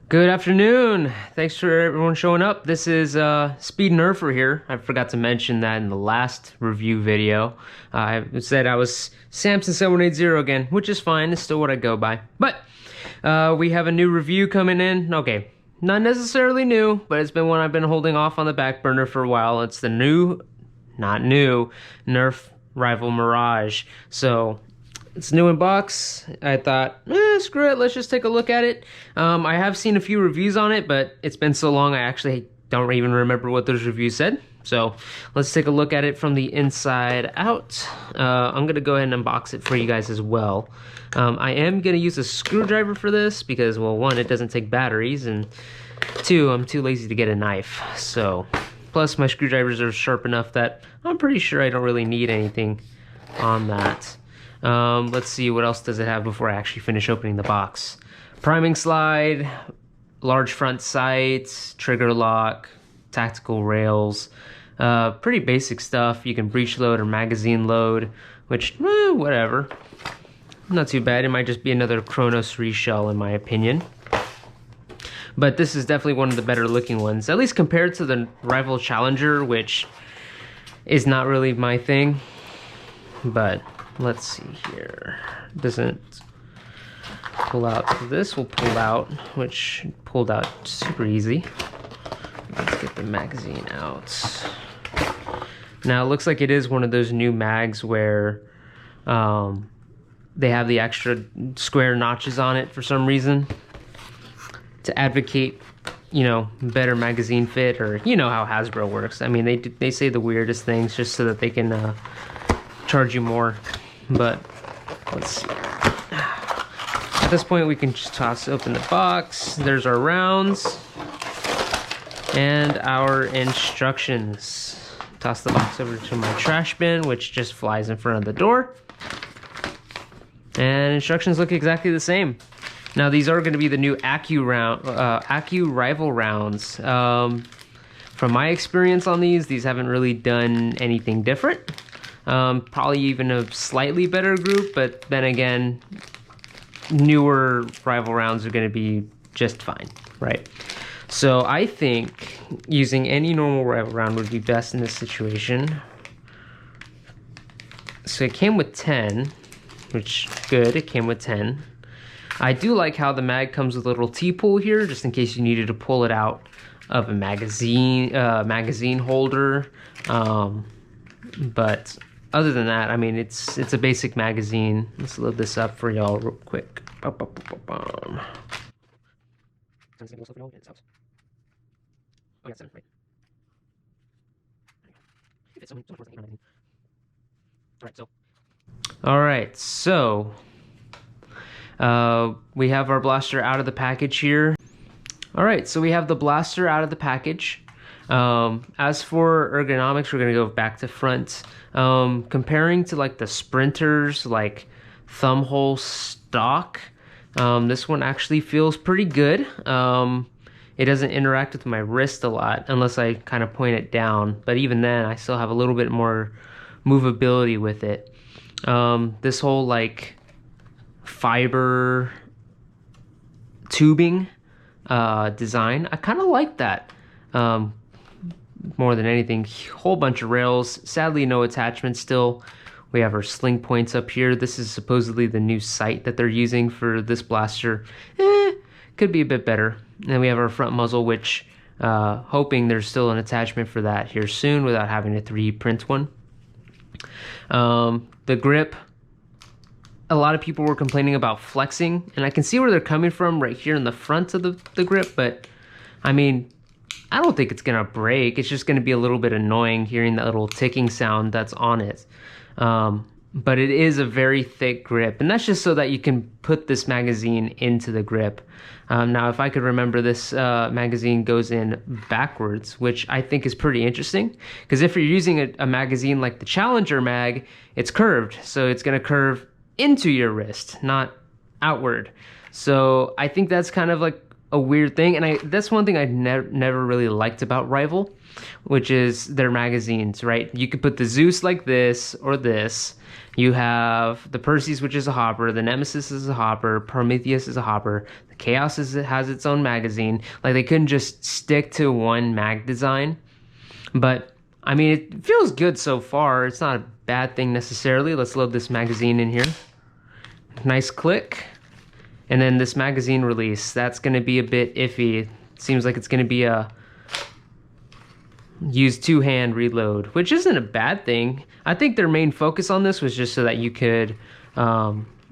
Good afternoon. Thanks for everyone showing up. This is Speed Nerfer here. I forgot to mention that in the last review video. I said I was Samson 780 again, which is fine. It's still what I go by. But we have a new review coming in. Okay, not necessarily new, but it's been one I've been holding off on the back burner for a while. It's the not new, Nerf Rival Mirage. So it's new in box. I thought, screw it, let's just take a look at it. I have seen a few reviews on it, but it's been so long I actually don't even remember what those reviews said. So let's take a look at it from the inside out. I'm gonna go ahead and unbox it for you guys as well. I am gonna use a screwdriver for this because, well, one, it doesn't take batteries, and two, I'm too lazy to get a knife. So, plus my screwdrivers are sharp enough that I'm pretty sure I don't really need anything on that. Let's see, what else does it have before I actually finish opening the box. Priming slide, large front sights, trigger lock, tactical rails, pretty basic stuff. You can breech load or magazine load, which, whatever. Not too bad. It might just be another Kronos reshell in my opinion. But this is definitely one of the better looking ones, at least compared to the Rival Challenger, which is not really my thing. But let's see here. Doesn't pull out. This will pull out, which pulled out super easy. Let's get the magazine out. Now it looks like it is one of those new mags where they have the extra square notches on it for some reason to advocate, you know, better magazine fit, or you know how Hasbro works. I mean, they say the weirdest things just so that they can charge you more. But let's see. At this point, we can just toss open the box. There's our rounds and our instructions. Toss the box over to my trash bin, which just flies in front of the door. And instructions look exactly the same. Now these are going to be the new Accu Rival rounds. From my experience on these haven't really done anything different. Probably even a slightly better group, but then again, newer Rival rounds are going to be just fine, right? So I think using any normal Rival round would be best in this situation. So it came with 10, which good, it came with 10. I do like how the mag comes with a little T-pull here, just in case you needed to pull it out of a magazine holder. But other than that, I mean, it's a basic magazine. Let's load this up for y'all real quick. All right, so we have our blaster out of the package here. All right, so we have the blaster out of the package. As for ergonomics, we're gonna go back to front. Comparing to like the Sprinters, like thumb hole stock, this one actually feels pretty good. It doesn't interact with my wrist a lot unless I kind of point it down, but even then I still have a little bit more movability with it. This whole like fiber tubing design, I kind of like that. More than anything, whole bunch of rails, sadly no attachments still. We have our sling points up here. This is supposedly the new sight that they're using for this blaster. Could be a bit better. And then we have our front muzzle, which hoping there's still an attachment for that here soon without having to 3D print one. The grip, a lot of people were complaining about flexing, and I can see where they're coming from right here in the front of the grip, but I mean, I don't think it's gonna break. It's just gonna be a little bit annoying hearing that little ticking sound that's on it. But it is a very thick grip, and that's just so that you can put this magazine into the grip. Now, if I could remember, this magazine goes in backwards, which I think is pretty interesting, because if you're using a magazine like the Challenger mag, it's curved, so it's gonna curve into your wrist, not outward. So I think that's kind of like a weird thing, and that's one thing I never really liked about Rival, which is their magazines, right? You could put the Zeus like this or this. You have the Perseus, which is a hopper, the Nemesis is a hopper, Prometheus is a hopper, Chaos has its own magazine. Like, they couldn't just stick to one mag design. But, I mean, it feels good so far. It's not a bad thing necessarily. Let's load this magazine in here. Nice click. And then this magazine release, that's going to be a bit iffy. It seems like it's going to be a use two-hand reload, which isn't a bad thing. I think their main focus on this was just so that you could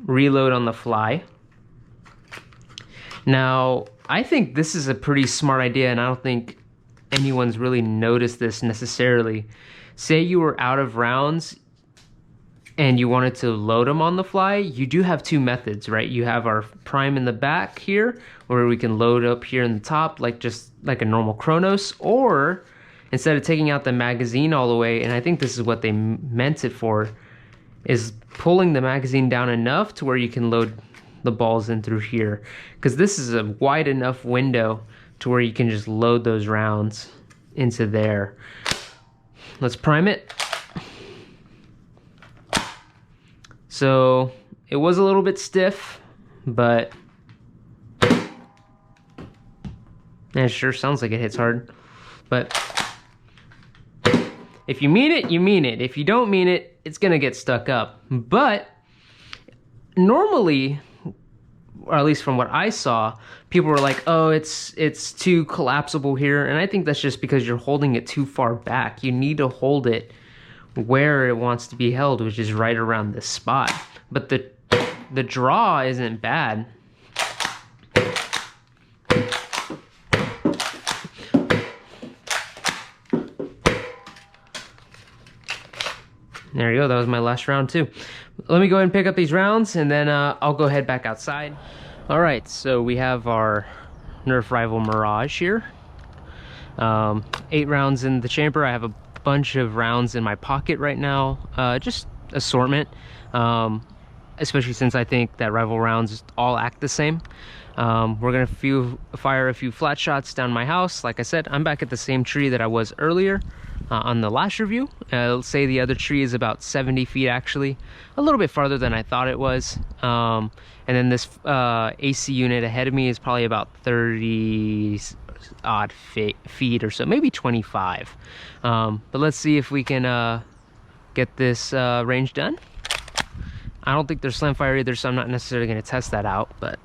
reload on the fly. Now, I think this is a pretty smart idea, and I don't think anyone's really noticed this necessarily. Say you were out of rounds and you wanted to load them on the fly, you do have two methods, right? You have our prime in the back here, where we can load up here in the top, like just like a normal Chronos, or instead of taking out the magazine all the way, and I think this is what they meant it for, is pulling the magazine down enough to where you can load the balls in through here, because this is a wide enough window to where you can just load those rounds into there. Let's prime it. So it was a little bit stiff, but it sure sounds like it hits hard. But if you mean it, you mean it. If you don't mean it, it's gonna get stuck up. But normally, or at least from what I saw, people were like, oh, it's too collapsible here. And I think that's just because you're holding it too far back. You need to hold it where it wants to be held, which is right around this spot. But the draw isn't bad. There you go, that was my last round too. Let me go ahead and pick up these rounds, and then I'll go head back outside. All right, so we have our Nerf rival Mirage here. 8 rounds in the chamber. I have a bunch of rounds in my pocket right now. Just assortment, especially since I think that rival rounds all act the same. We're gonna fire a few flat shots down my house. Like I said, I'm back at the same tree that I was earlier on the last review. Let's say the other tree is about 70 feet actually, a little bit farther than I thought it was. And then this AC unit ahead of me is probably about 30 odd feet or so, maybe 25. But let's see if we can get this range done. I don't think there's slam fire either, so I'm not necessarily going to test that out, but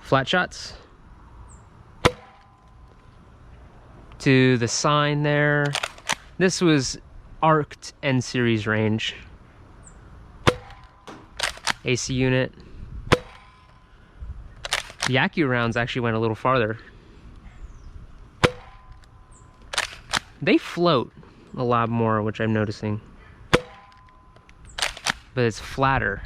flat shots to the sign there. This was arced N series range. AC unit. The Accu rounds actually went a little farther. They float a lot more, which I'm noticing, but it's flatter.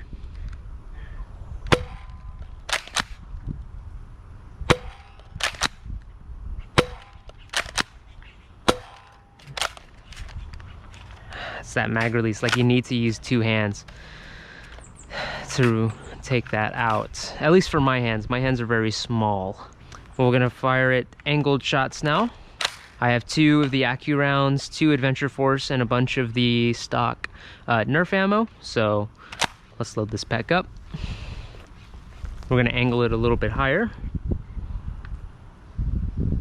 It's that mag release, like you need to use 2 hands to take that out. At least for my hands. My hands are very small. We're gonna fire it angled shots now. I have 2 of the Accu rounds, 2 Adventure Force, and a bunch of the stock Nerf ammo. So let's load this back up. We're gonna angle it a little bit higher.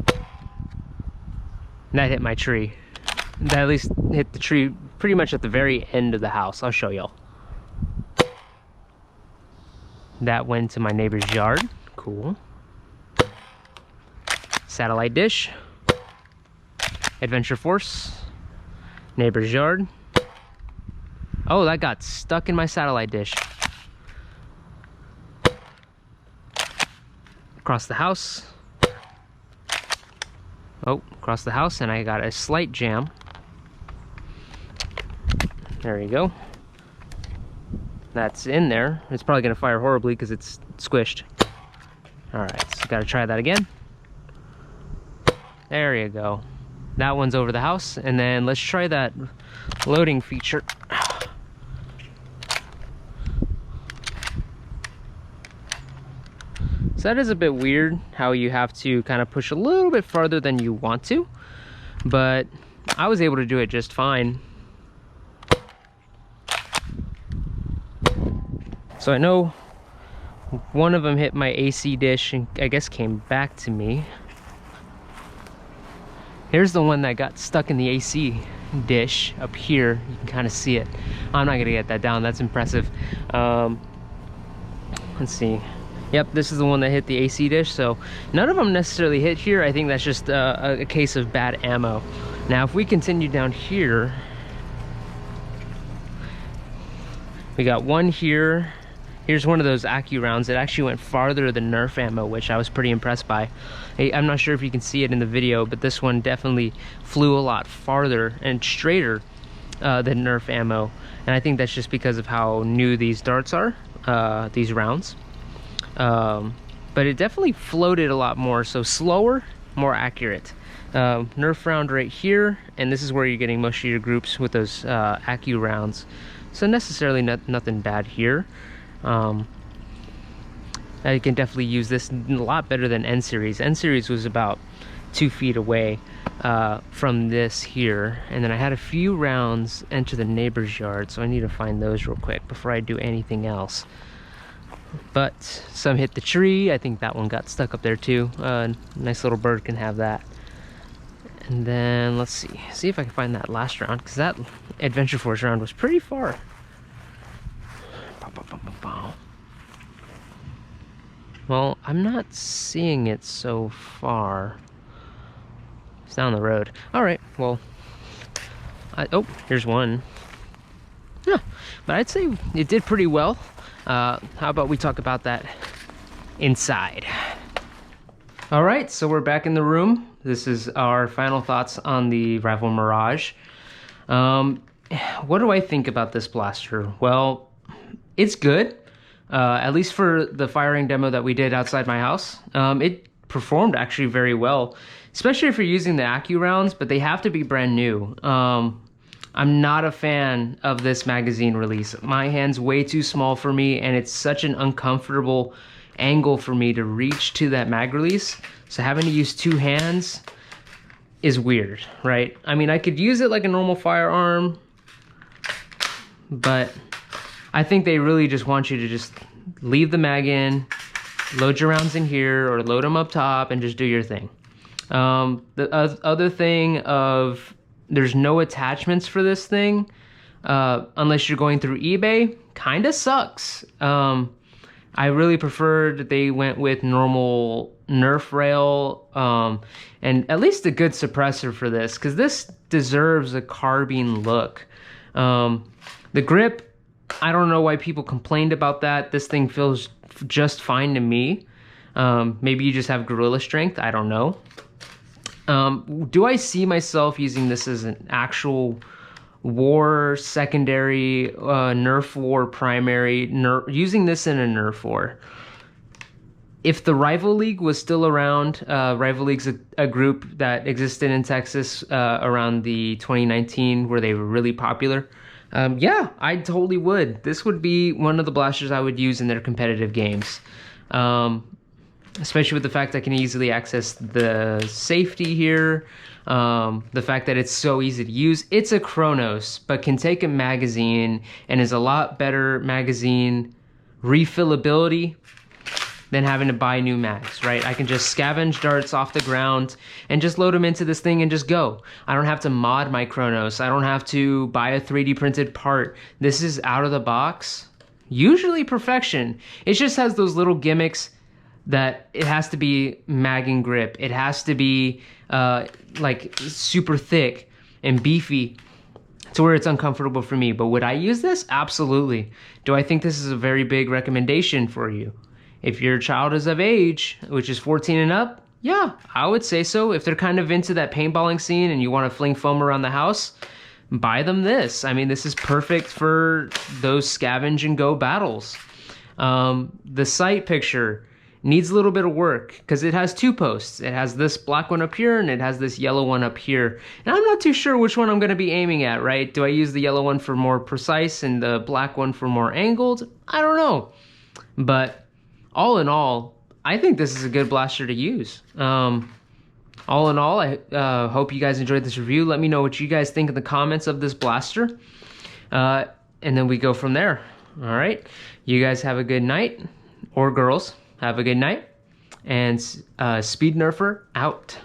And that hit my tree. That at least hit the tree pretty much at the very end of the house. I'll show y'all. That went to my neighbor's yard. Cool. Satellite dish. Adventure Force. Neighbor's yard. Oh, that got stuck in my satellite dish. Across the house. Oh, across the house, and I got a slight jam. There you go. That's in there. It's probably gonna fire horribly because it's squished. All right, so gotta try that again. There you go. That one's over the house, and then let's try that loading feature. So that is a bit weird how you have to kind of push a little bit farther than you want to, but I was able to do it just fine. So I know One of them hit my AC dish and I guess came back to me. Here's the one that got stuck in the AC dish up here. You can kind of see it. I'm not gonna get that down. That's impressive. Let's see. Yep, this is the one that hit the AC dish. So none of them necessarily hit here. I think that's just a case of bad ammo. Now, if we continue down here, we got one here. Here's one of those Accu rounds. It actually went farther than Nerf ammo, which I was pretty impressed by. I'm not sure if you can see it in the video, but this one definitely flew a lot farther and straighter than Nerf ammo. And I think that's just because of how new these darts are, these rounds. But it definitely floated a lot more, so slower, more accurate. Nerf round right here, and this is where you're getting most of your groups with those Accu rounds. So necessarily nothing bad here. I can definitely use this a lot better than N series. N series was about 2 feet away from this here, and then I had a few rounds enter the neighbor's yard, so I need to find those real quick before I do anything else. But some hit the tree. I think that one got stuck up there too. Nice little bird can have that. And then let's see if I can find that last round, because that Adventure Force round was pretty far. Well, I'm not seeing it so far. It's down the road. All right, well, oh, here's one. Yeah, but I'd say it did pretty well. How about we talk about that inside? All right, so we're back in the room. This is our final thoughts on the Rifle Mirage. What do I think about this blaster? Well, it's good. At least for the firing demo that we did outside my house. It performed actually very well, especially if you're using the Accu rounds, but they have to be brand new. I'm not a fan of this magazine release. My hand's way too small for me, and it's such an uncomfortable angle for me to reach to that mag release. So having to use 2 hands is weird, right? I mean, I could use it like a normal firearm, but I think they really just want you to just leave the mag in, load your rounds in here, or load them up top and just do your thing. The other thing of there's no attachments for this thing, unless you're going through eBay, kind of sucks. I really preferred they went with normal Nerf rail, and at least a good suppressor for this, because this deserves a carbine look. The grip, I don't know why people complained about that. This thing feels just fine to me. Maybe you just have gorilla strength, I don't know. Do I see myself using this as an actual war secondary, Nerf war primary, using this in a Nerf war? If the Rival League was still around, Rival League's a group that existed in Texas around the 2019 where they were really popular. Yeah, I totally would. This would be one of the blasters I would use in their competitive games. Especially with the fact I can easily access the safety here. The fact that it's so easy to use. It's a Chronos, but can take a magazine and is a lot better magazine refillability than having to buy new mags, right? I can just scavenge darts off the ground and just load them into this thing and just go. I don't have to mod my Chronos. I don't have to buy a 3D printed part. This is out of the box. Usually perfection. It just has those little gimmicks that it has to be mag and grip. It has to be like super thick and beefy to where it's uncomfortable for me. But would I use this? Absolutely. Do I think this is a very big recommendation for you? If your child is of age, which is 14 and up, yeah, I would say so. If they're kind of into that paintballing scene and you want to fling foam around the house, buy them this. I mean, this is perfect for those scavenge and go battles. The sight picture needs a little bit of work because it has 2 posts. It has this black one up here and it has this yellow one up here. And I'm not too sure which one I'm going to be aiming at, right? Do I use the yellow one for more precise and the black one for more angled? I don't know. But all in all, I think this is a good blaster to use. All in all, I hope you guys enjoyed this review. Let me know what you guys think in the comments of this blaster. And then we go from there. All right. You guys have a good night or girls, have a good night. And Speed Nerfer out.